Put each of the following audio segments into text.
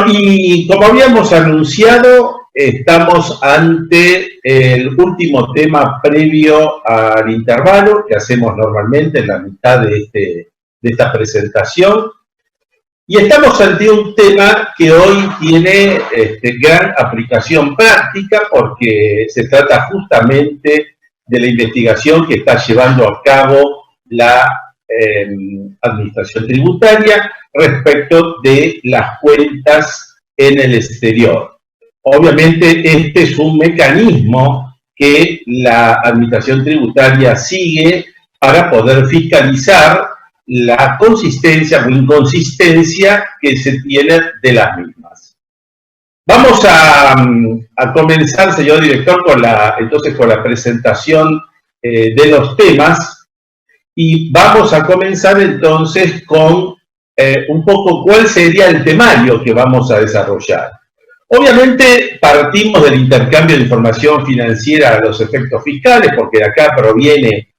Bueno, y como habíamos anunciado, estamos ante el último tema previo al intervalo que hacemos normalmente en la mitad de esta presentación. Y estamos ante un tema que hoy tiene gran aplicación práctica porque se trata justamente de la investigación que está llevando a cabo la Administración Tributaria respecto de las cuentas en el exterior. Obviamente este es un mecanismo que la Administración Tributaria sigue para poder fiscalizar la consistencia o inconsistencia que se tiene de las mismas. Vamos a comenzar, señor director, con la presentación de los temas y vamos a comenzar entonces con un poco cuál sería el temario que vamos a desarrollar. Obviamente partimos del intercambio de información financiera a los efectos fiscales, porque de acá proviene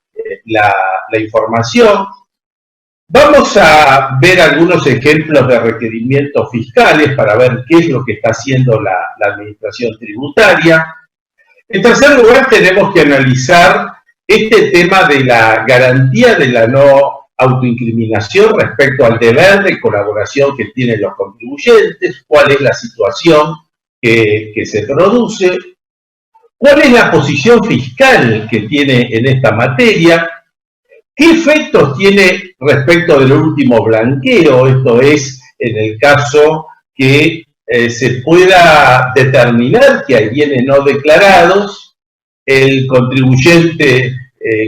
la información. Vamos a ver algunos ejemplos de requerimientos fiscales para ver qué es lo que está haciendo la Administración Tributaria. En tercer lugar, tenemos que analizar este tema de la garantía de la no autoincriminación respecto al deber de colaboración que tienen los contribuyentes, cuál es la situación que se produce, cuál es la posición fiscal que tiene en esta materia, qué efectos tiene respecto del último blanqueo, esto es, en el caso que se pueda determinar que hay bienes no declarados, el contribuyente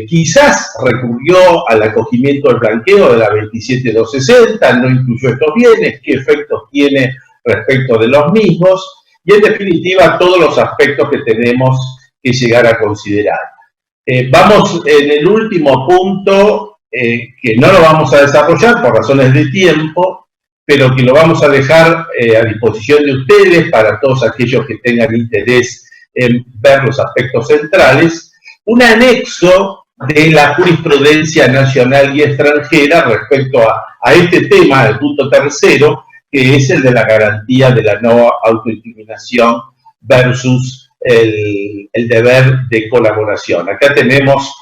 quizás recurrió al acogimiento del blanqueo de la 27260, no incluyó estos bienes, qué efectos tiene respecto de los mismos, y en definitiva todos los aspectos que tenemos que llegar a considerar. Vamos en el último punto, que no lo vamos a desarrollar por razones de tiempo, pero que lo vamos a dejar a disposición de ustedes para todos aquellos que tengan interés en ver los aspectos centrales, un anexo de la jurisprudencia nacional y extranjera respecto a este tema, el punto tercero, que es el de la garantía de la no autoincriminación versus el deber de colaboración. Acá tenemos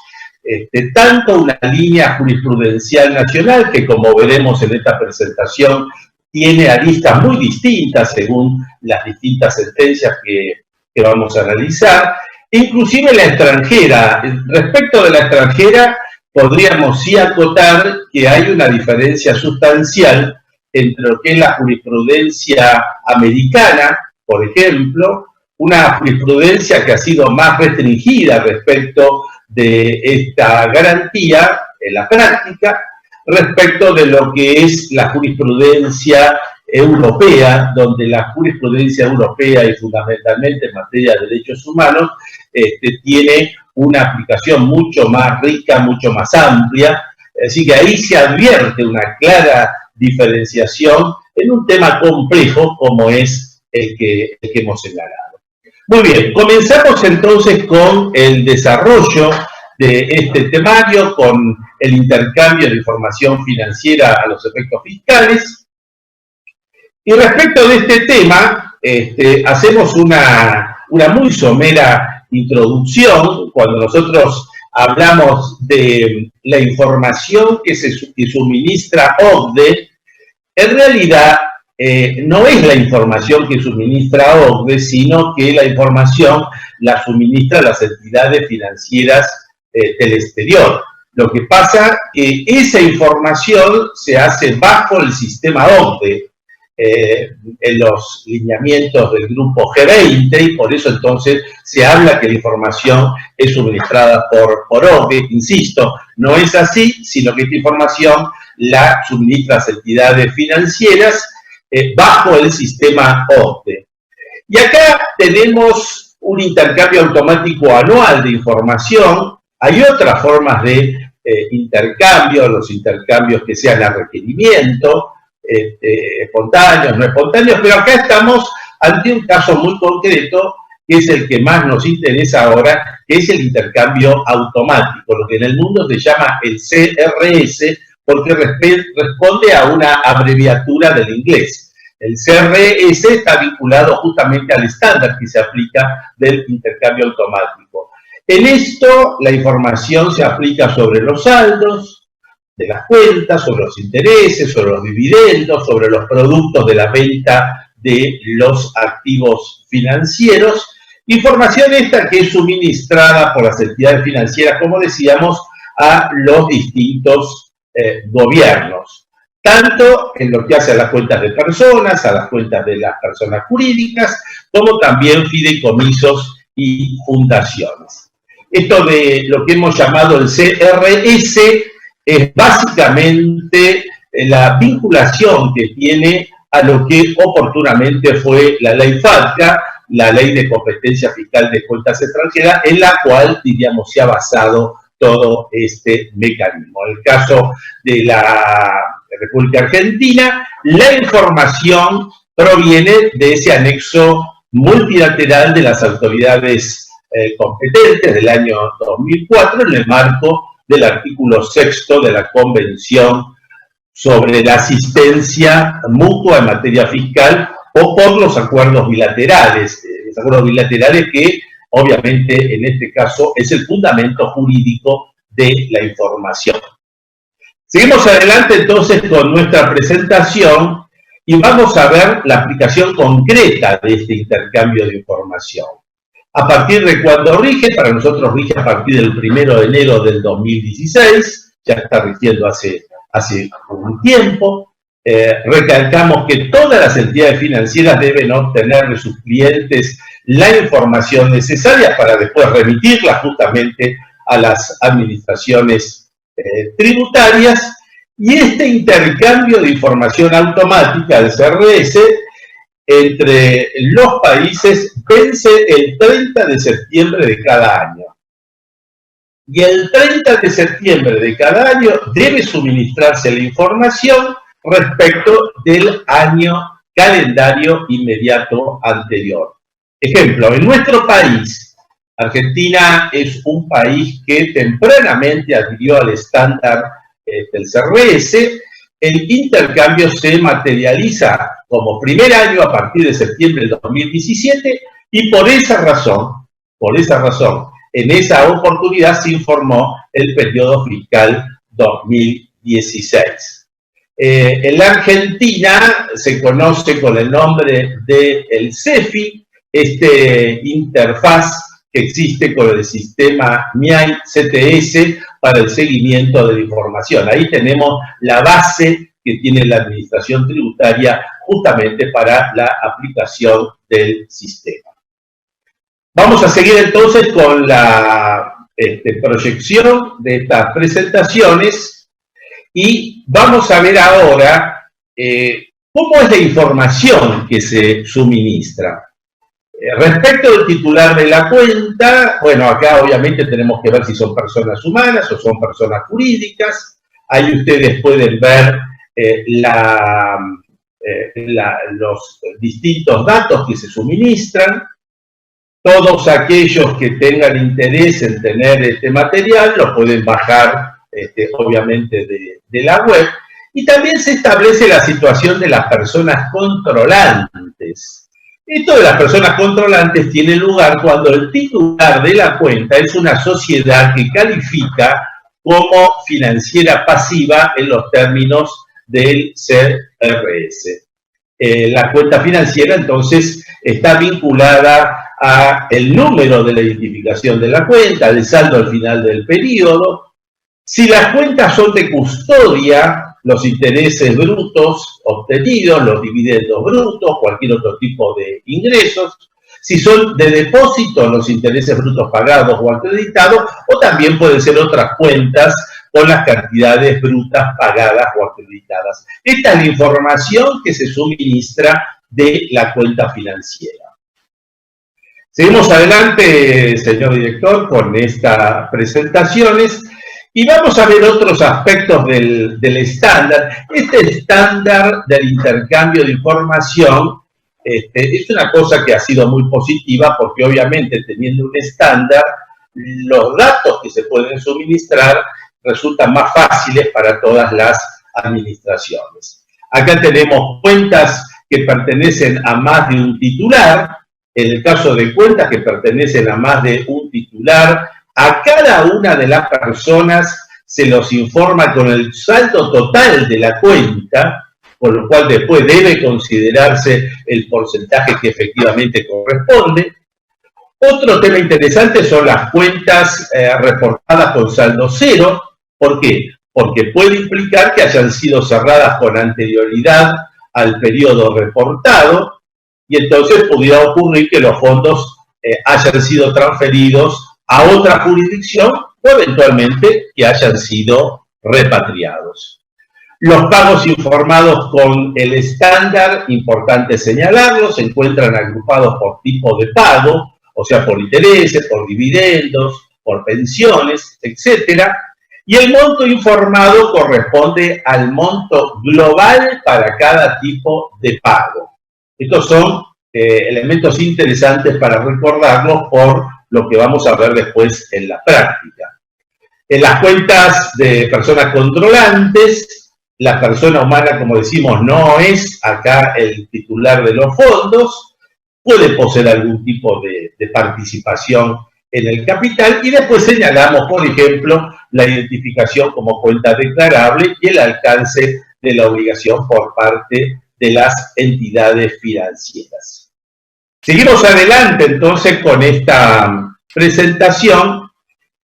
tanto una línea jurisprudencial nacional que, como veremos en esta presentación, tiene aristas muy distintas según las distintas sentencias que vamos a analizar, inclusive la extranjera. Respecto de la extranjera, podríamos sí acotar que hay una diferencia sustancial entre lo que es la jurisprudencia americana, por ejemplo, una jurisprudencia que ha sido más restringida respecto de esta garantía en la práctica, respecto de lo que es la jurisprudencia europea, donde la jurisprudencia europea y fundamentalmente en materia de derechos humanos tiene una aplicación mucho más rica, mucho más amplia, así que ahí se advierte una clara diferenciación en un tema complejo como es el que hemos señalado. Muy bien, comenzamos entonces con el desarrollo de este temario, con el intercambio de información financiera a los efectos fiscales. Y respecto de este tema, hacemos una muy somera introducción cuando nosotros hablamos de la información que suministra OCDE. En realidad, no es la información que suministra OCDE, sino que la información la suministra las entidades financieras del exterior. Lo que pasa es que esa información se hace bajo el sistema OCDE, en los lineamientos del grupo G20, y por eso entonces se habla que la información es suministrada por OCDE. Insisto, no es así, sino que esta información la suministran las entidades financieras bajo el sistema OCDE. Y acá tenemos un intercambio automático anual de información. Hay otras formas de intercambio, los intercambios que sean a requerimiento, espontáneos, no espontáneos, pero acá estamos ante un caso muy concreto, que es el que más nos interesa ahora, que es el intercambio automático, lo que en el mundo se llama el CRS, porque responde a una abreviatura del inglés. El CRS está vinculado justamente al estándar que se aplica del intercambio automático. En esto, la información se aplica sobre los saldos de las cuentas, sobre los intereses, sobre los dividendos, sobre los productos de la venta de los activos financieros. Información esta que es suministrada por las entidades financieras, como decíamos, a los distintos gobiernos, tanto en lo que hace a las cuentas de personas, a las cuentas de las personas jurídicas, como también fideicomisos y fundaciones. Esto de lo que hemos llamado el CRS es básicamente la vinculación que tiene a lo que oportunamente fue la ley FATCA, la ley de competencia fiscal de cuentas extranjeras, en la cual, diríamos, se ha basado todo este mecanismo. En el caso de la República Argentina, la información proviene de ese anexo multilateral de las autoridades competentes del año 2004 en el marco del artículo 6 de la Convención sobre la asistencia mutua en materia fiscal o por los acuerdos bilaterales que obviamente en este caso es el fundamento jurídico de la información. Seguimos adelante entonces con nuestra presentación y vamos a ver la aplicación concreta de este intercambio de información. ¿A partir de cuándo rige? Para nosotros rige a partir del 1 de enero del 2016, ya está rigiendo hace un tiempo. Recalcamos que todas las entidades financieras deben obtener de sus clientes la información necesaria para después remitirla justamente a las administraciones tributarias, y este intercambio de información automática del CRS entre los países vence el 30 de septiembre de cada año. Y el 30 de septiembre de cada año debe suministrarse la información respecto del año calendario inmediato anterior. Ejemplo, en nuestro país, Argentina es un país que tempranamente adhirió al estándar del CRS. El intercambio se materializa como primer año a partir de septiembre del 2017 y por esa razón, en esa oportunidad se informó el periodo fiscal 2016. En la Argentina se conoce con el nombre del CEFI, este interfaz que existe con el sistema MIAI CTS para el seguimiento de la información. Ahí tenemos la base que tiene la administración tributaria justamente para la aplicación del sistema. Vamos a seguir entonces con la proyección de estas presentaciones y vamos a ver ahora cómo es la información que se suministra. Respecto del titular de la cuenta, bueno, acá obviamente tenemos que ver si son personas humanas o son personas jurídicas. Ahí ustedes pueden ver los distintos datos que se suministran. Todos aquellos que tengan interés en tener este material lo pueden bajar, obviamente, de la web. Y también se establece la situación de las personas controlantes. Esto de las personas controlantes tiene lugar cuando el titular de la cuenta es una sociedad que califica como financiera pasiva en los términos del CRS. La cuenta financiera entonces está vinculada a el número de la identificación de la cuenta, el saldo al final del periodo. Si las cuentas son de custodia, los intereses brutos obtenidos, los dividendos brutos, cualquier otro tipo de ingresos. Si son de depósito, los intereses brutos pagados o acreditados, o también pueden ser otras cuentas con las cantidades brutas pagadas o acreditadas. Esta es la información que se suministra de la cuenta financiera. Seguimos adelante, señor director, con estas presentaciones. Y vamos a ver otros aspectos del estándar. Este estándar del intercambio de información es una cosa que ha sido muy positiva porque obviamente teniendo un estándar, los datos que se pueden suministrar resultan más fáciles para todas las administraciones. Acá tenemos cuentas que pertenecen a más de un titular, en el caso de cuentas que pertenecen a más de un titular, a cada una de las personas se los informa con el saldo total de la cuenta, con lo cual después debe considerarse el porcentaje que efectivamente corresponde. Otro tema interesante son las cuentas reportadas con saldo cero. ¿Por qué? Porque puede implicar que hayan sido cerradas con anterioridad al periodo reportado y entonces pudiera ocurrir que los fondos hayan sido transferidos a otra jurisdicción o eventualmente que hayan sido repatriados. Los pagos informados con el estándar, importante señalarlo, se encuentran agrupados por tipo de pago, o sea, por intereses, por dividendos, por pensiones, etcétera, y el monto informado corresponde al monto global para cada tipo de pago. Estos son elementos interesantes para recordarlos por lo que vamos a ver después en la práctica. En las cuentas de personas controlantes, la persona humana, como decimos, no es acá el titular de los fondos, puede poseer algún tipo de participación en el capital y después señalamos, por ejemplo, la identificación como cuenta declarable y el alcance de la obligación por parte de las entidades financieras. Seguimos adelante entonces con esta presentación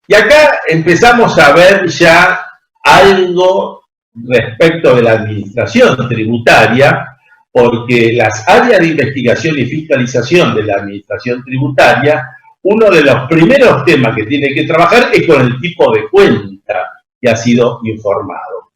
y acá empezamos a ver ya algo respecto de la administración tributaria, porque las áreas de investigación y fiscalización de la administración tributaria, uno de los primeros temas que tiene que trabajar es con el tipo de cuenta que ha sido informado.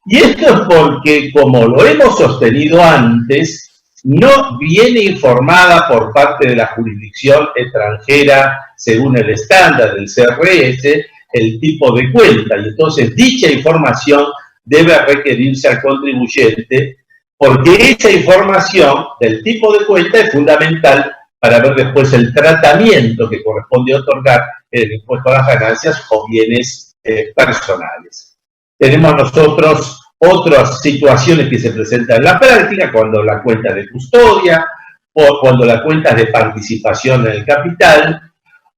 Y esto es porque, como lo hemos sostenido antes, no viene informada por parte de la jurisdicción extranjera según el estándar del CRS el tipo de cuenta, y entonces dicha información debe requerirse al contribuyente porque esa información del tipo de cuenta es fundamental para ver después el tratamiento que corresponde otorgar el impuesto a las ganancias o bienes personales. Tenemos nosotros otras situaciones que se presentan en la práctica, cuando la cuenta de custodia o cuando la cuenta es de participación en el capital,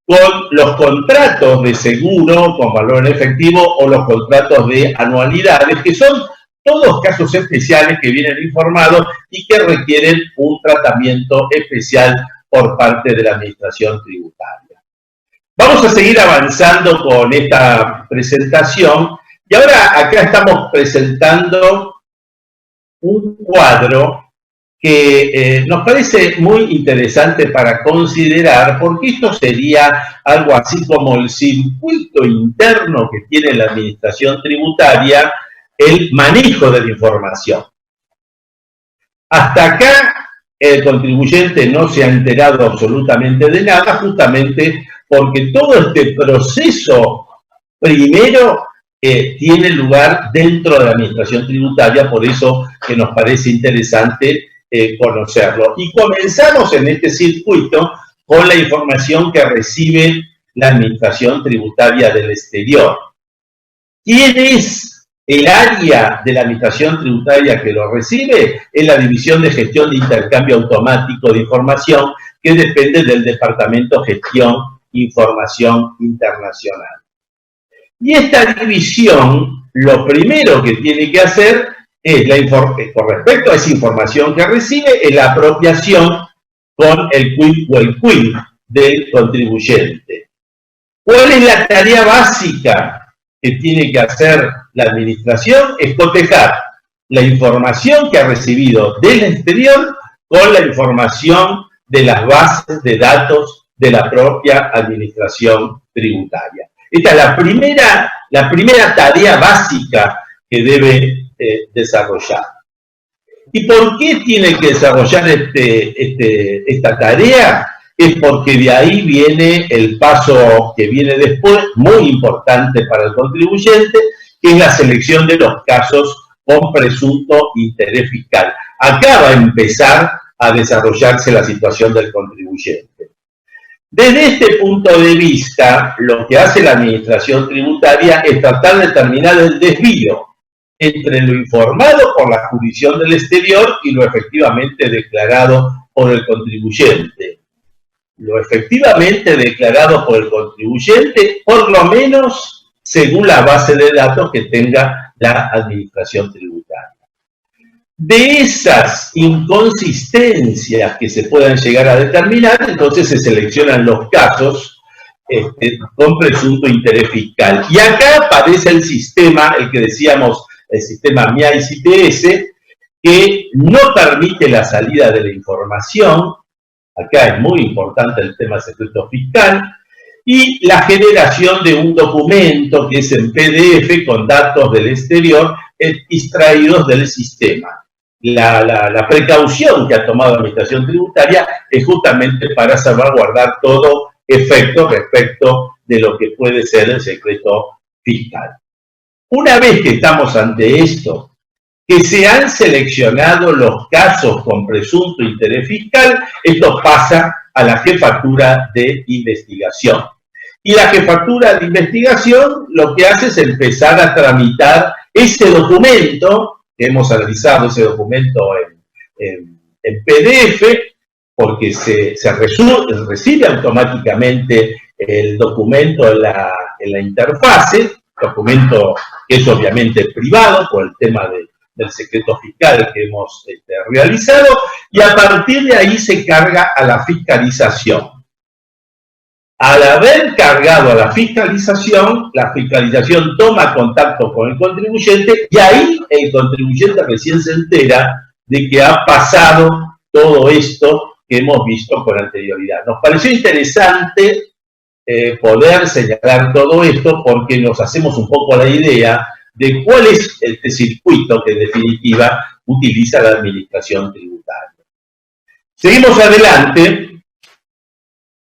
con los contratos de seguro con valor en efectivo o los contratos de anualidades, que son todos casos especiales que vienen informados y que requieren un tratamiento especial por parte de la administración tributaria. Vamos a seguir avanzando con esta presentación y ahora acá estamos presentando un cuadro que nos parece muy interesante para considerar, porque esto sería algo así como el circuito interno que tiene la administración tributaria, el manejo de la información. Hasta acá el contribuyente no se ha enterado absolutamente de nada, justamente porque todo este proceso primero tiene lugar dentro de la administración tributaria, por eso que nos parece interesante conocerlo. Y comenzamos en este circuito con la información que recibe la administración tributaria del exterior. ¿Quién es el área de la administración tributaria que lo recibe? Es la División de Gestión de Intercambio Automático de Información, que depende del Departamento de Gestión e Información Internacional. Y esta división, lo primero que tiene que hacer es, con respecto a esa información que recibe, es la apropiación con el quid o el quid del contribuyente. ¿Cuál es la tarea básica que tiene que hacer la administración? Es cotejar la información que ha recibido del exterior con la información de las bases de datos de la propia administración tributaria. Esta es la primera tarea básica que debe desarrollar. ¿Y por qué tiene que desarrollar esta tarea? Es porque de ahí viene el paso que viene después, muy importante para el contribuyente, que es la selección de los casos con presunto interés fiscal. Acá va a empezar a desarrollarse la situación del contribuyente. Desde este punto de vista, lo que hace la administración tributaria es tratar de determinar el desvío entre lo informado por la jurisdicción del exterior y lo efectivamente declarado por el contribuyente. Lo efectivamente declarado por el contribuyente, por lo menos según la base de datos que tenga la administración tributaria. De esas inconsistencias que se puedan llegar a determinar, entonces se seleccionan los casos con presunto interés fiscal. Y acá aparece el sistema, el que decíamos, el sistema MIAI-CTS, que no permite la salida de la información. Acá es muy importante el tema secreto fiscal, y la generación de un documento que es en PDF con datos del exterior extraídos del sistema. La precaución que ha tomado la Administración Tributaria es justamente para salvaguardar todo efecto respecto de lo que puede ser el secreto fiscal. Una vez que estamos ante esto, que se han seleccionado los casos con presunto interés fiscal, esto pasa a la jefatura de investigación. Y la jefatura de investigación lo que hace es empezar a tramitar ese documento, que hemos analizado ese documento en PDF, porque se recibe automáticamente el documento en la interfase, documento que es obviamente privado por el tema del secreto fiscal que hemos realizado, y a partir de ahí se carga a la fiscalización. Al haber cargado a la fiscalización toma contacto con el contribuyente y ahí el contribuyente recién se entera de que ha pasado todo esto que hemos visto con anterioridad. Nos pareció interesante poder señalar todo esto porque nos hacemos un poco la idea de cuál es este circuito que en definitiva utiliza la administración tributaria. Seguimos adelante.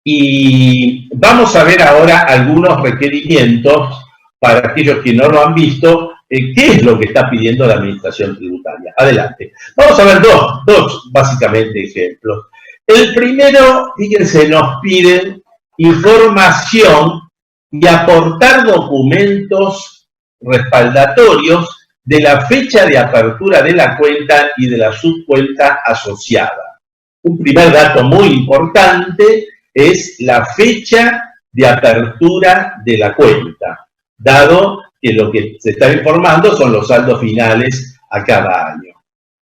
Y vamos a ver ahora algunos requerimientos para aquellos que no lo han visto, qué es lo que está pidiendo la Administración Tributaria. Adelante. Vamos a ver dos básicamente ejemplos. El primero, fíjense, nos piden información y aportar documentos respaldatorios de la fecha de apertura de la cuenta y de la subcuenta asociada. Un primer dato muy importante es la fecha de apertura de la cuenta, dado que lo que se está informando son los saldos finales a cada año.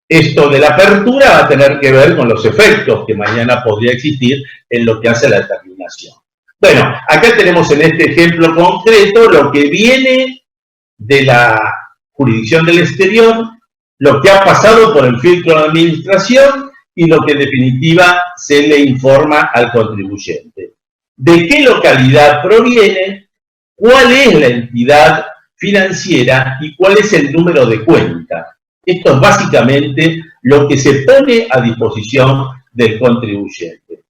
Esto de la apertura va a tener que ver con los efectos que mañana podría existir en lo que hace la determinación. Bueno, acá tenemos en este ejemplo concreto lo que viene de la jurisdicción del exterior, lo que ha pasado por el filtro de administración y lo que en definitiva se le informa al contribuyente. ¿De qué localidad proviene? ¿Cuál es la entidad financiera? ¿Y cuál es el número de cuenta? Esto es básicamente lo que se pone a disposición del contribuyente.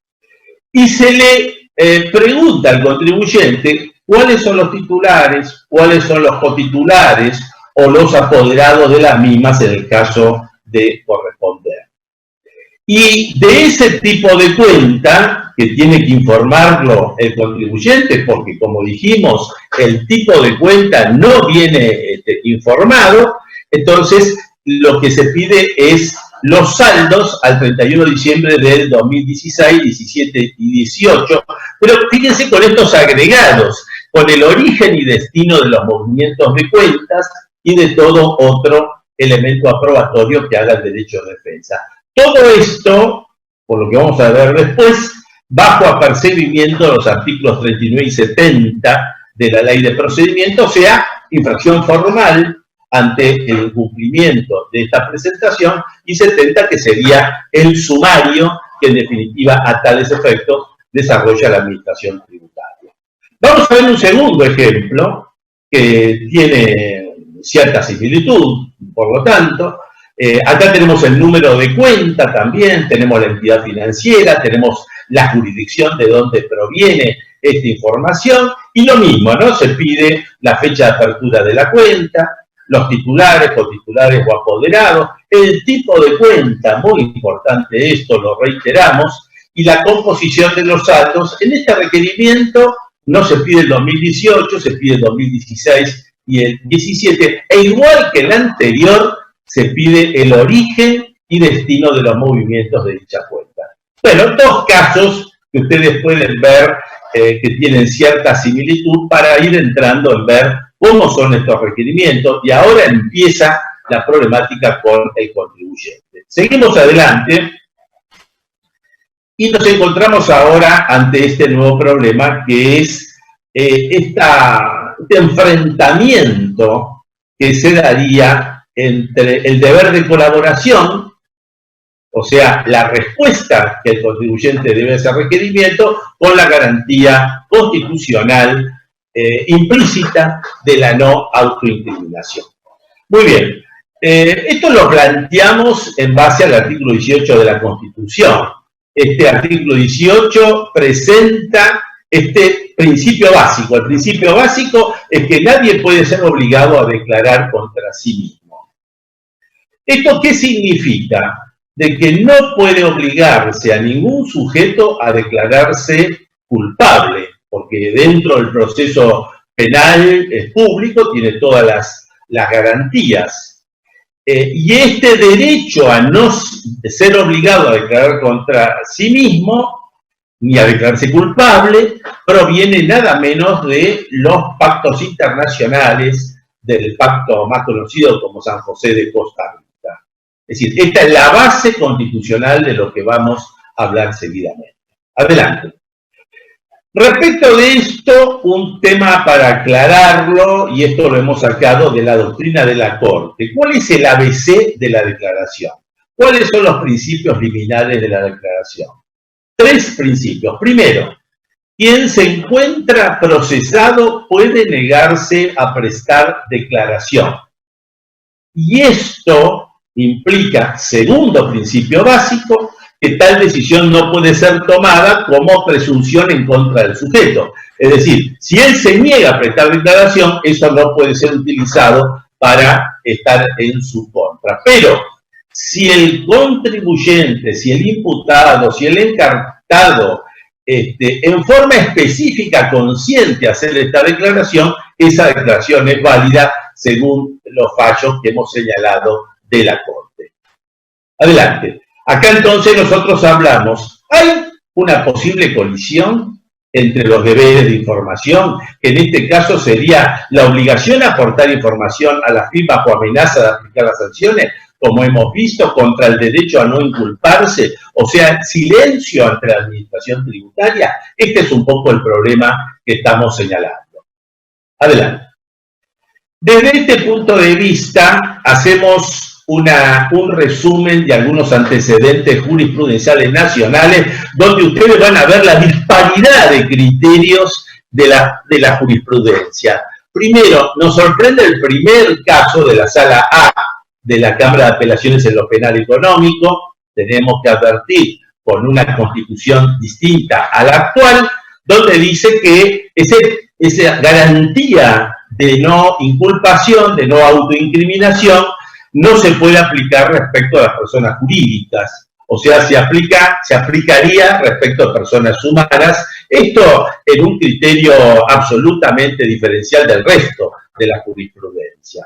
Y se le pregunta al contribuyente cuáles son los titulares, cuáles son los cotitulares o los apoderados de las mismas en el caso de corresponder. Y de ese tipo de cuenta, que tiene que informarlo el contribuyente, porque como dijimos, el tipo de cuenta no viene informado, entonces lo que se pide es los saldos al 31 de diciembre del 2016, 17 y 18, pero fíjense con estos agregados, con el origen y destino de los movimientos de cuentas y de todo otro elemento aprobatorio que haga el derecho de defensa. Todo esto, por lo que vamos a ver después, bajo apercibimiento de los artículos 39 y 70 de la Ley de Procedimiento, o sea, infracción formal ante el incumplimiento de esta presentación, y 70, que sería el sumario que en definitiva a tales efectos desarrolla la Administración Tributaria. Vamos a ver un segundo ejemplo que tiene cierta similitud, por lo tanto. Acá tenemos el número de cuenta también, tenemos la entidad financiera, tenemos la jurisdicción de donde proviene esta información, y lo mismo, ¿no? Se pide la fecha de apertura de la cuenta, los titulares, cotitulares o apoderados, el tipo de cuenta, muy importante esto, lo reiteramos, y la composición de los saldos. En este requerimiento no se pide el 2018, se pide el 2016 y el 17, e igual que el anterior, se pide el origen y destino de los movimientos de dicha cuenta. Bueno, dos casos que ustedes pueden ver que tienen cierta similitud para ir entrando en ver cómo son estos requerimientos, y ahora empieza la problemática con el contribuyente. Seguimos adelante y nos encontramos ahora ante este nuevo problema, que es este enfrentamiento que se daría entre el deber de colaboración, o sea, la respuesta que el contribuyente debe a ese requerimiento, con la garantía constitucional implícita de la no autoincriminación. Muy bien, esto lo planteamos en base al artículo 18 de la Constitución. Este artículo 18 presenta este principio básico. El principio básico es que nadie puede ser obligado a declarar contra sí mismo. ¿Esto qué significa? De que no puede obligarse a ningún sujeto a declararse culpable, porque dentro del proceso penal público tiene todas las garantías. Y este derecho a no ser obligado a declarar contra sí mismo, ni a declararse culpable, proviene nada menos de los pactos internacionales, del pacto más conocido como San José de Costa Rica. Es decir, esta es la base constitucional de lo que vamos a hablar seguidamente. Adelante. Respecto de esto, un tema para aclararlo, y esto lo hemos sacado de la doctrina de la Corte. ¿Cuál es el ABC de la declaración? ¿Cuáles son los principios liminales de la declaración? Tres principios. Primero, quien se encuentra procesado puede negarse a prestar declaración. Y esto implica, segundo principio básico, que tal decisión no puede ser tomada como presunción en contra del sujeto. Es decir, si él se niega a prestar declaración, eso no puede ser utilizado para estar en su contra. Pero si el contribuyente, si el imputado, si el encargado, en forma específica, consciente, hacer esta declaración, esa declaración es válida según los fallos que hemos señalado de la Corte. Adelante. Acá entonces nosotros hablamos, ¿hay una posible colisión entre los deberes de información, que en este caso sería la obligación a aportar información a la firma bajo amenaza de aplicar las sanciones, como hemos visto, contra el derecho a no inculparse, o sea, silencio ante la administración tributaria? Este es un poco el problema que estamos señalando. Adelante. Desde este punto de vista, hacemos un resumen de algunos antecedentes jurisprudenciales nacionales, donde ustedes van a ver la disparidad de criterios de la jurisprudencia. Primero, nos sorprende el primer caso de la Sala A de la Cámara de Apelaciones en lo Penal Económico. Tenemos que advertir, con una constitución distinta a la actual, donde dice que esa garantía de no inculpación, de no autoincriminación, no se puede aplicar respecto a las personas jurídicas. O sea, se aplicaría respecto a personas humanas. Esto en un criterio absolutamente diferencial del resto de la jurisprudencia.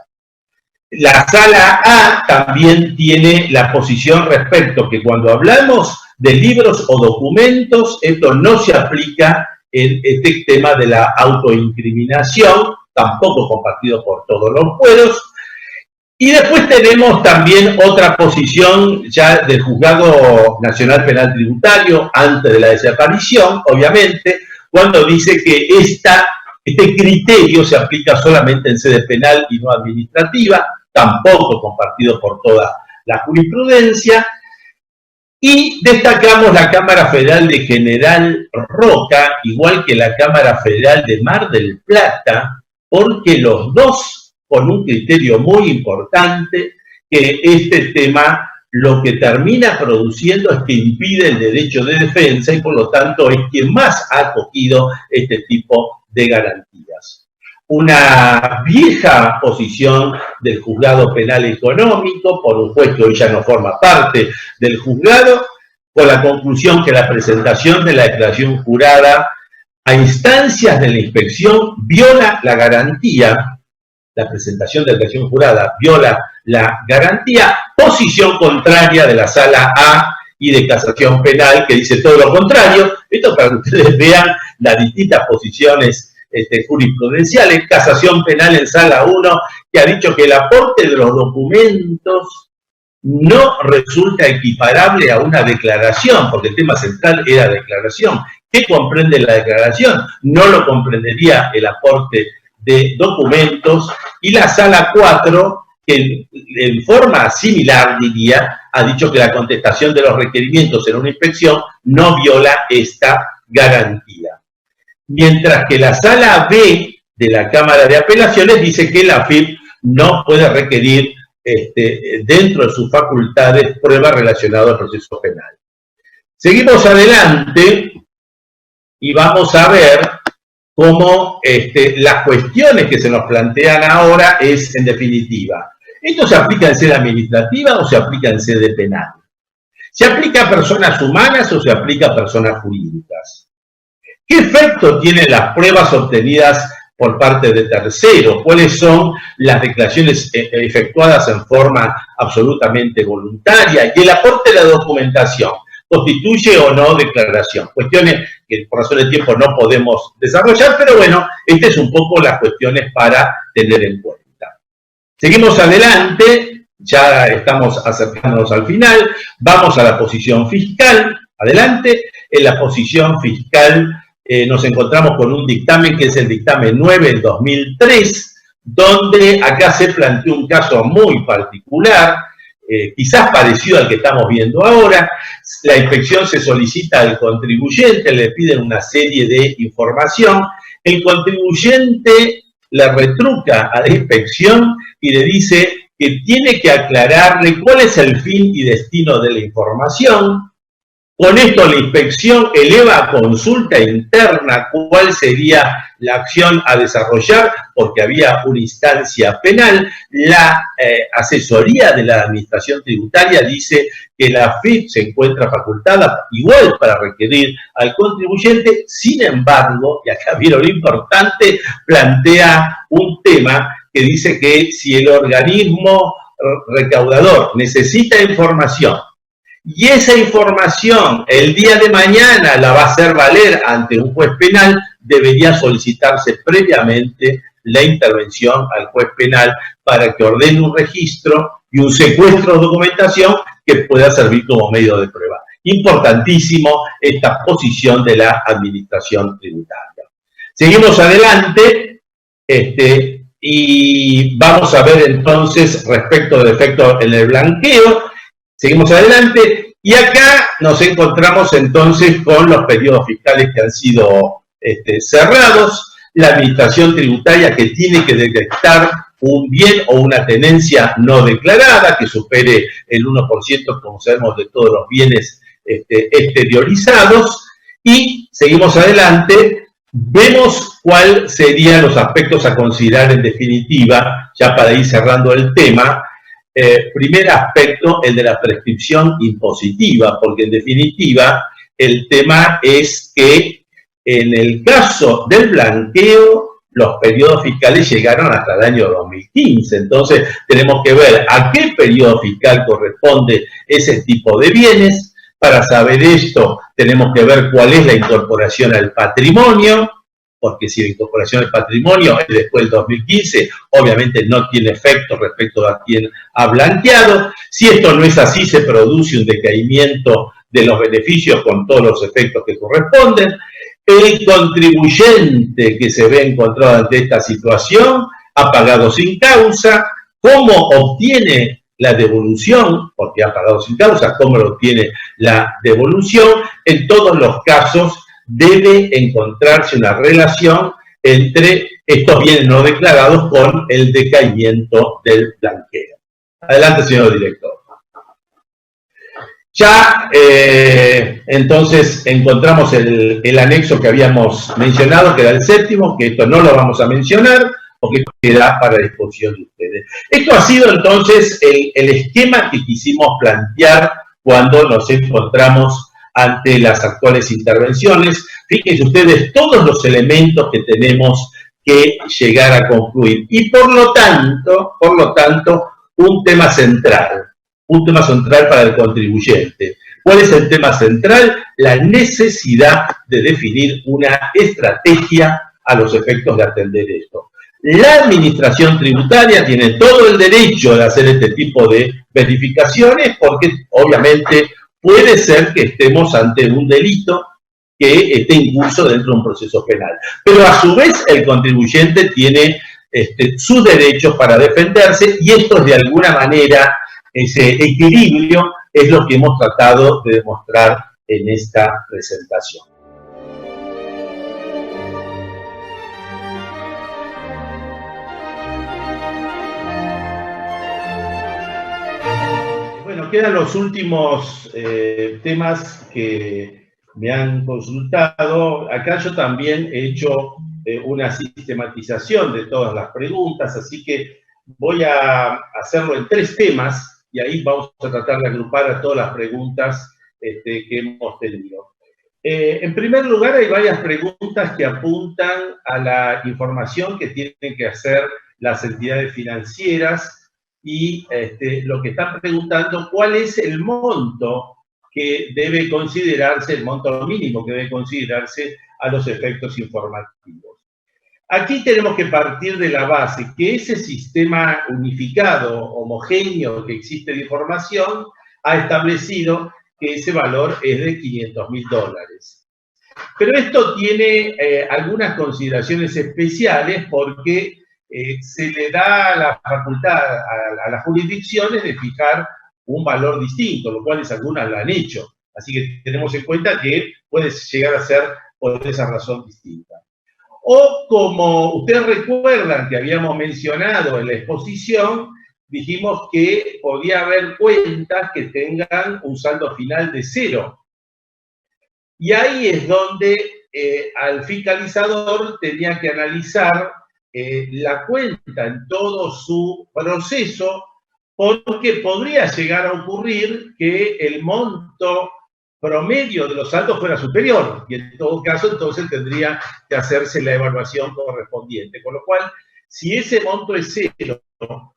La Sala A también tiene la posición respecto que cuando hablamos de libros o documentos, esto no se aplica en este tema de la autoincriminación, tampoco compartido por todos los fueros. Y después tenemos también otra posición ya del Juzgado Nacional Penal Tributario, antes de la desaparición, obviamente, cuando dice que este criterio se aplica solamente en sede penal y no administrativa, tampoco compartido por toda la jurisprudencia. Y destacamos la Cámara Federal de General Roca, igual que la Cámara Federal de Mar del Plata, porque los dos, con un criterio muy importante, que este tema lo que termina produciendo es que impide el derecho de defensa y por lo tanto es quien más ha acogido este tipo de garantías. Una vieja posición del Juzgado Penal Económico, por un juez que hoy ya no forma parte del juzgado, con la conclusión que la presentación de la declaración jurada a instancias de la inspección viola la garantía, la presentación de declaración jurada viola la garantía, posición contraria de la Sala A y de Casación Penal, que dice todo lo contrario. Esto para que ustedes vean las distintas posiciones jurisprudenciales. Casación Penal en Sala 1, que ha dicho que el aporte de los documentos no resulta equiparable a una declaración, porque el tema central era declaración. ¿Qué comprende la declaración? No lo comprendería el aporte de documentos. Y la Sala 4, que en forma similar, diría, ha dicho que la contestación de los requerimientos en una inspección no viola esta garantía. Mientras que la Sala B de la Cámara de Apelaciones dice que la AFIP no puede requerir dentro de sus facultades pruebas relacionadas al proceso penal. Seguimos adelante y vamos a ver cómo las cuestiones que se nos plantean ahora es, en definitiva, ¿esto se aplica en sede administrativa o se aplica en sede penal? ¿Se aplica a personas humanas o se aplica a personas jurídicas? ¿Qué efecto tienen las pruebas obtenidas por parte de terceros? ¿Cuáles son las declaraciones efectuadas en forma absolutamente voluntaria? Y el aporte de la documentación, ¿constituye o no declaración? Cuestiones que por razón de tiempo no podemos desarrollar, pero bueno, estas son un poco las cuestiones para tener en cuenta. Seguimos adelante, ya estamos acercándonos al final, vamos a la posición fiscal. Adelante, en la posición fiscal nos encontramos con un dictamen que es el dictamen 9 del 2003, donde acá se planteó un caso muy particular, quizás parecido al que estamos viendo ahora. La inspección se solicita al contribuyente, le piden una serie de información, el contribuyente le retruca a la inspección y le dice que tiene que aclararle cuál es el fin y destino de la información. Con esto la inspección eleva a consulta interna cuál sería la acción a desarrollar, porque había una instancia penal. La asesoría de la Administración Tributaria dice que la AFIP se encuentra facultada igual para requerir al contribuyente. Sin embargo, y acá vieron lo importante, plantea un tema que dice que si el organismo recaudador necesita información, y esa información el día de mañana la va a hacer valer ante un juez penal, debería solicitarse previamente la intervención al juez penal para que ordene un registro y un secuestro de documentación que pueda servir como medio de prueba. Importantísimo esta posición de la Administración Tributaria. Seguimos adelante y vamos a ver entonces respecto del efecto en el blanqueo. Seguimos adelante y acá nos encontramos entonces con los periodos fiscales que han sido cerrados, la Administración Tributaria que tiene que detectar un bien o una tenencia no declarada que supere el 1%, como sabemos, de todos los bienes exteriorizados. Y seguimos adelante, vemos cuáles serían los aspectos a considerar en definitiva, ya para ir cerrando el tema. Primer aspecto, el de la prescripción impositiva, porque en definitiva el tema es que en el caso del blanqueo los periodos fiscales llegaron hasta el año 2015, entonces tenemos que ver a qué periodo fiscal corresponde ese tipo de bienes. Para saber esto tenemos que ver cuál es la incorporación al patrimonio, porque si la incorporación del patrimonio es después del 2015, obviamente no tiene efecto respecto a quien ha blanqueado. Si esto no es así, se produce un decaimiento de los beneficios con todos los efectos que corresponden. El contribuyente que se ve encontrado ante esta situación ha pagado sin causa. ¿Cómo obtiene la devolución? Porque ha pagado sin causa. ¿Cómo lo obtiene la devolución? En todos los casos debe encontrarse una relación entre estos bienes no declarados con el decaimiento del blanqueo. Adelante, señor director. Ya entonces encontramos el anexo que habíamos mencionado, que era el séptimo, que esto no lo vamos a mencionar, porque queda para disposición de ustedes. Esto ha sido entonces el esquema que quisimos plantear cuando nos encontramos ante las actuales intervenciones. Fíjense ustedes todos los elementos que tenemos que llegar a concluir. Y por lo tanto, un tema central para el contribuyente. ¿Cuál es el tema central? La necesidad de definir una estrategia a los efectos de atender esto. La administración tributaria tiene todo el derecho de hacer este tipo de verificaciones porque obviamente puede ser que estemos ante un delito que esté incurso dentro de un proceso penal. Pero a su vez el contribuyente tiene sus derechos para defenderse y esto es de alguna manera, ese equilibrio es lo que hemos tratado de demostrar en esta presentación. Bueno, quedan los últimos temas que me han consultado. Acá yo también he hecho una sistematización de todas las preguntas, así que voy a hacerlo en 3 temas y ahí vamos a tratar de agrupar a todas las preguntas que hemos tenido. En primer lugar, hay varias preguntas que apuntan a la información que tienen que hacer las entidades financieras y lo que están preguntando, ¿cuál es el monto que debe considerarse, el monto mínimo que debe considerarse a los efectos informativos? Aquí tenemos que partir de la base que ese sistema unificado, homogéneo que existe de información, ha establecido que ese valor es de $500.000. Pero esto tiene algunas consideraciones especiales porque se le da la facultad a las jurisdicciones de fijar un valor distinto, lo cual algunas lo han hecho. Así que tenemos en cuenta que puede llegar a ser por esa razón distinta. O como ustedes recuerdan que habíamos mencionado en la exposición, dijimos que podía haber cuentas que tengan un saldo final de 0. Y ahí es donde al fiscalizador tenía que analizar la cuenta en todo su proceso, porque podría llegar a ocurrir que el monto promedio de los saldos fuera superior, y en todo caso entonces tendría que hacerse la evaluación correspondiente. Con lo cual, si ese monto es 0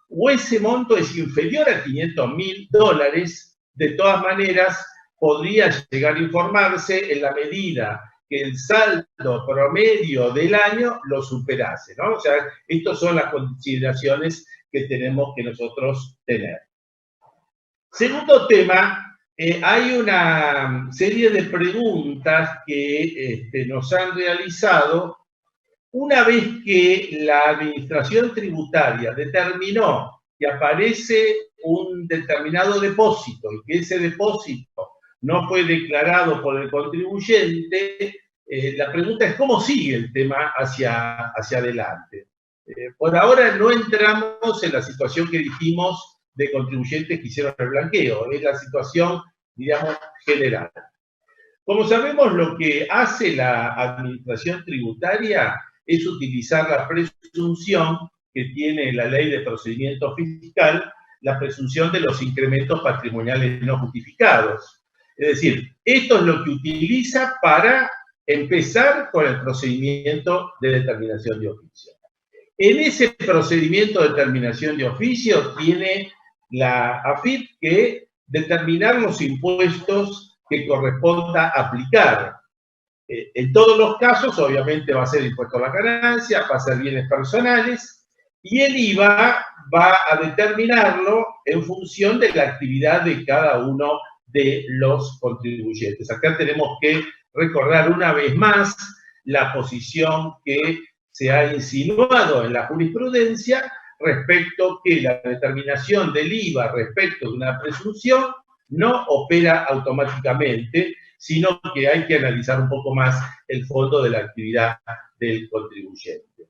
o ese monto es inferior a $500.000, de todas maneras podría llegar a informarse en la medida que el saldo promedio del año lo superase, ¿no? O sea, estas son las consideraciones que tenemos que nosotros tener. Segundo tema, hay una serie de preguntas que nos han realizado una vez que la administración tributaria determinó que aparece un determinado depósito y que ese depósito no fue declarado por el contribuyente. La pregunta es cómo sigue el tema hacia adelante. Por ahora no entramos en la situación que dijimos de contribuyentes que hicieron el blanqueo, es la situación, digamos, general. Como sabemos, lo que hace la administración tributaria es utilizar la presunción que tiene la ley de procedimiento fiscal, la presunción de los incrementos patrimoniales no justificados. Es decir, esto es lo que utiliza para empezar con el procedimiento de determinación de oficio. En ese procedimiento de determinación de oficio tiene la AFIP que determinar los impuestos que corresponda aplicar. En todos los casos, obviamente, va a ser impuesto a la ganancia, va a ser bienes personales, y el IVA va a determinarlo en función de la actividad de cada uno de los contribuyentes. Acá tenemos que recordar una vez más la posición que se ha insinuado en la jurisprudencia respecto que la determinación del IVA respecto de una presunción no opera automáticamente, sino que hay que analizar un poco más el fondo de la actividad del contribuyente.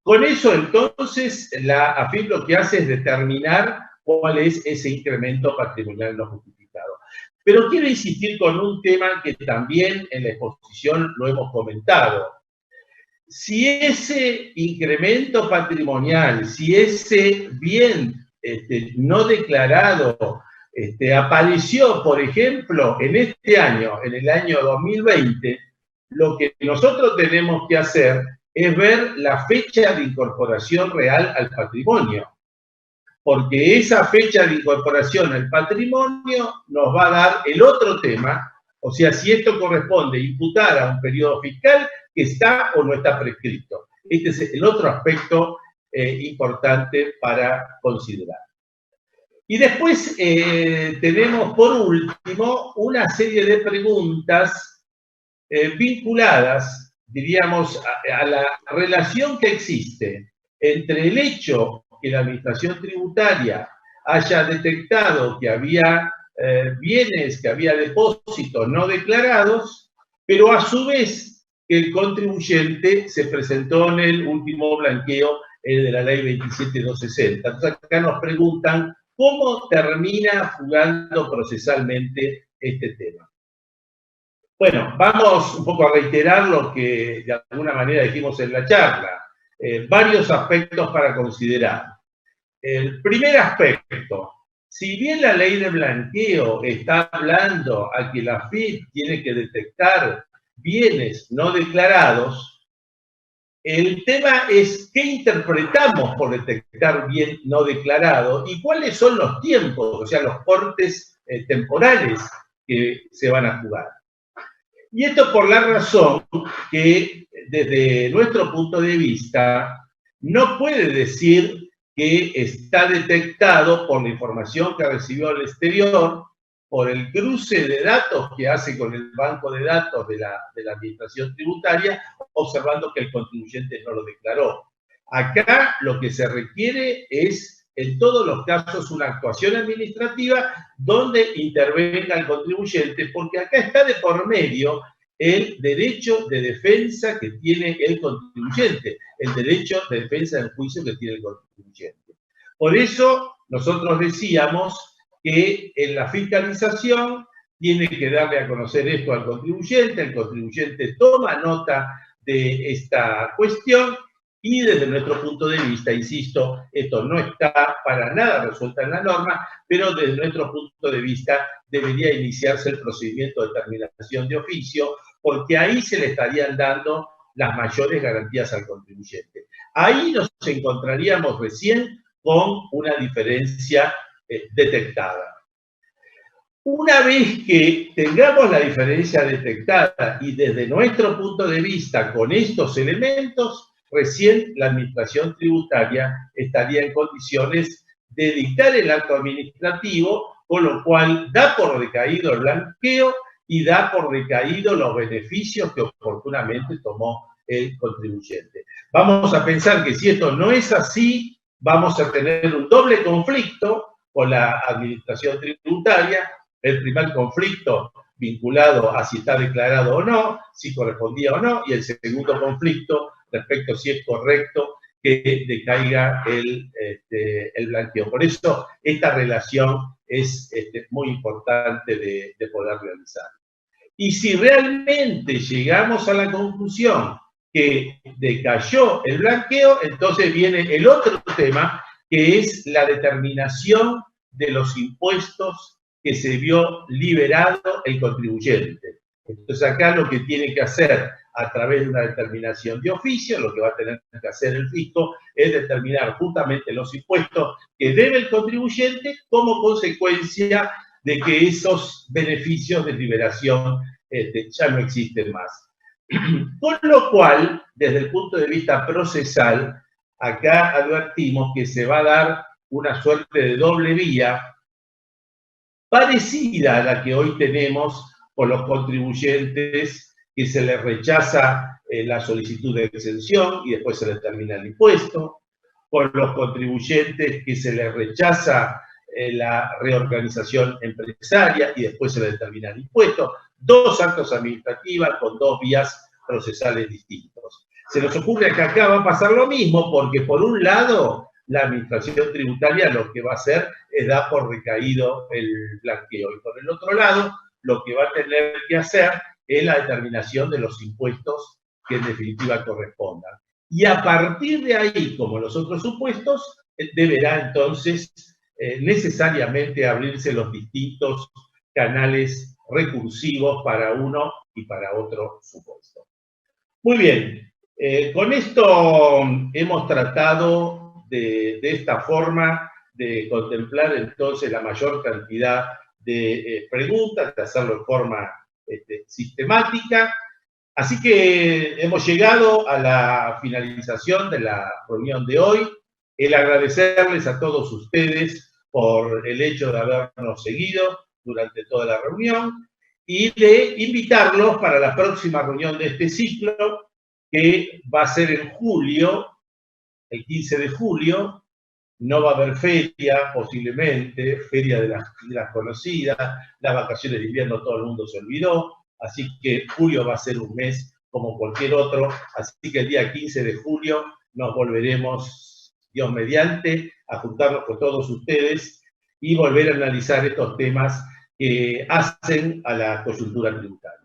Con eso, entonces, la AFIP lo que hace es determinar cuál es ese incremento patrimonial no justificado. Pero quiero insistir con un tema que también en la exposición lo hemos comentado. Si ese incremento patrimonial, si ese bien no declarado apareció, por ejemplo, en este año, en el año 2020, lo que nosotros tenemos que hacer es ver la fecha de incorporación real al patrimonio, porque esa fecha de incorporación al patrimonio nos va a dar el otro tema, o sea, si esto corresponde imputar a un periodo fiscal que está o no está prescrito. Este es el otro aspecto importante para considerar. Y después tenemos, por último, una serie de preguntas vinculadas, diríamos, a la relación que existe entre el hecho que la Administración Tributaria haya detectado que había bienes, que había depósitos no declarados, pero a su vez que el contribuyente se presentó en el último blanqueo de la ley 27260. Entonces acá nos preguntan cómo termina jugando procesalmente este tema. Bueno, vamos un poco a reiterar lo que de alguna manera dijimos en la charla. Varios aspectos para considerar. El primer aspecto, si bien la ley de blanqueo está hablando a que la AFIP tiene que detectar bienes no declarados, el tema es qué interpretamos por detectar bien no declarado y cuáles son los tiempos, o sea, los cortes temporales que se van a jugar. Y esto por la razón que desde nuestro punto de vista no puede decir que está detectado por la información que recibió al exterior, por el cruce de datos que hace con el banco de datos de la Administración Tributaria, observando que el contribuyente no lo declaró. Acá lo que se requiere es, en todos los casos, una actuación administrativa donde intervenga el contribuyente, porque acá está de por medio el derecho de defensa que tiene el contribuyente, el derecho de defensa del juicio que tiene el contribuyente. Por eso nosotros decíamos que en la fiscalización tiene que darle a conocer esto al contribuyente, el contribuyente toma nota de esta cuestión y desde nuestro punto de vista, insisto, esto no está para nada resuelto en la norma, pero desde nuestro punto de vista debería iniciarse el procedimiento de terminación de oficio, porque ahí se le estarían dando las mayores garantías al contribuyente. Ahí nos encontraríamos recién con una diferencia detectada. Una vez que tengamos la diferencia detectada y desde nuestro punto de vista con estos elementos, recién la Administración Tributaria estaría en condiciones de dictar el acto administrativo, con lo cual da por decaído el blanqueo y da por decaído los beneficios que oportunamente tomó el contribuyente. Vamos a pensar que si esto no es así, vamos a tener un doble conflicto con la Administración Tributaria. El primer conflicto vinculado a si está declarado o no, si correspondía o no, y el segundo conflicto respecto a si es correcto que decaiga el blanqueo. Por eso esta relación es muy importante de poder realizar. Y si realmente llegamos a la conclusión que decayó el blanqueo, entonces viene el otro tema, que es la determinación de los impuestos que se vio liberado el contribuyente. Entonces acá lo que tiene que hacer a través de una determinación de oficio, lo que va a tener que hacer el fisco es determinar justamente los impuestos que debe el contribuyente como consecuencia de que esos beneficios de liberación ya no existen más. Con lo cual, desde el punto de vista procesal, acá advertimos que se va a dar una suerte de doble vía parecida a la que hoy tenemos con los contribuyentes, que se les rechaza la solicitud de exención y después se les termina el impuesto, con los contribuyentes que se les rechaza la reorganización empresaria y después se les determina el impuesto. Dos actos administrativos con dos vías procesales distintos. Se nos ocurre que acá va a pasar lo mismo porque por un lado la Administración Tributaria lo que va a hacer es dar por recaído el blanqueo y por el otro lado lo que va a tener que hacer es la determinación de los impuestos que en definitiva correspondan. Y a partir de ahí, como los otros supuestos, deberá entonces necesariamente abrirse los distintos canales recursivos para uno y para otro supuesto. Muy bien, Con esto hemos tratado de esta forma de contemplar entonces la mayor cantidad de preguntas, de hacerlo en forma sistemática. Así que hemos llegado a la finalización de la reunión de hoy. El agradecerles a todos ustedes por el hecho de habernos seguido durante toda la reunión y de invitarlos para la próxima reunión de este ciclo, que va a ser en julio, el 15 de julio. No va a haber feria, posiblemente, feria de las conocidas, las vacaciones de invierno todo el mundo se olvidó, así que julio va a ser un mes como cualquier otro, así que el día 15 de julio nos volveremos, Dios mediante, a juntarnos con todos ustedes y volver a analizar estos temas que hacen a la coyuntura tributaria.